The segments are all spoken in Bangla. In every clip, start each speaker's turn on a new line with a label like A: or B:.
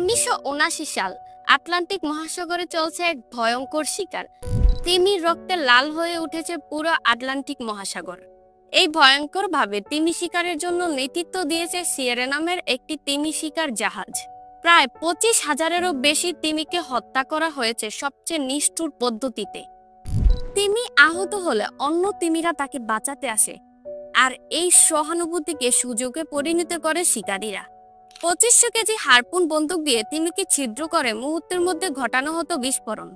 A: 1979 সাল আটলান্টিক মহাসাগরে চলছে এক ভয়ঙ্কর শিকার। তিমির রক্তে লাল হয়ে উঠেছে পুরো আটলান্টিক মহাসাগর। এই ভয়ঙ্কর ভাবে তিমি শিকারের জন্য নেতৃত্ব দিয়েছে সিয়েরা নামের একটি তিমি শিকার জাহাজ। প্রায় 25,000-এরও বেশি তিমিকে হত্যা করা হয়েছে সবচেয়ে নিষ্ঠুর পদ্ধতিতে। তিমি আহত হলে অন্য তিমিরা তাকে বাঁচাতে আসে, আর এই সহানুভূতিকে সুযোগে পরিণত করে শিকারীরা। 2500 কেজি হারপুন বন্দুক দিয়ে তিমিকে ছিদ্র করে মুহূর্তের মধ্যে ঘটানো হতো বিস্ফোরণ।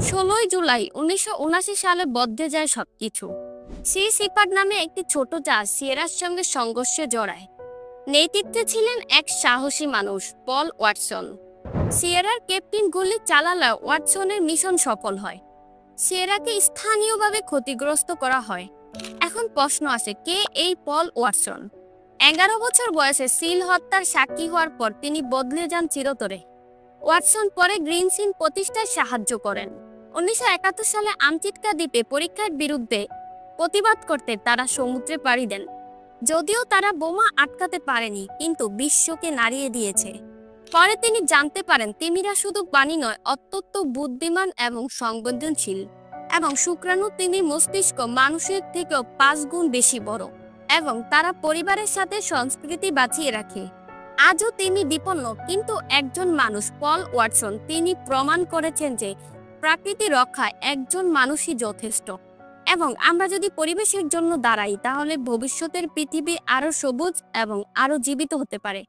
A: 16 জুলাই 1979 সালে বদলে যায় সবকিছু। সি শিপার নামে একটি ছোট জাহাজ সিয়েরার সঙ্গে সংঘর্ষে জড়ায়। নেতৃত্বে ছিলেন এক সাহসী মানুষ, পল ওয়াটসন। সিয়েরার ক্যাপ্টেন গুলি চালালে ওয়াটসনের মিশন সফল হয়। সিয়েরাকে স্থানীয়ভাবে ক্ষতিগ্রস্ত করা হয়। এখন প্রশ্ন আছে, কে এই পল ওয়াটসন? 11 বছর বয়সে সিল হত্যার সাক্ষী হওয়ার পর তিনি বদলে যান চিরতরে। ওয়াটসন পরে গ্রিন সিন প্রতিষ্ঠায় সাহায্য করেন। 1971 সালে আন্টিটকা দ্বীপে পরীক্ষার বিরুদ্ধে প্রতিবাদ করতে তারা সমুদ্রে পাড়ি দেন। যদিও তারা বোমা আটকাতে পারেনি, কিন্তু বিশ্বকে নাড়িয়ে দিয়েছে। পরে তিনি জানতে পারেন তিমিরা শুধু পানি নয়, অত্যন্ত বুদ্ধিমান এবং সংবেদনশীল, এবং শুক্রাণু তিমির মস্তিষ্ক মানুষের থেকেও 5 গুণ বেশি বড়, এবং তারা পরিবারের সাথে সংস্কৃতি বাঁচিয়ে রাখে। আজও তিমি বিপন্ন, কিন্তু একজন মানুষ, পল ওয়াটসন, তিনি প্রমাণ করেছেন যে প্রকৃতি রক্ষায় একজন মানুষই যথেষ্ট। এবং আমরা যদি পরিবেশের জন্য দাঁড়াই, তাহলে ভবিষ্যতের পৃথিবী আরো সবুজ এবং আরো জীবিত হতে পারে।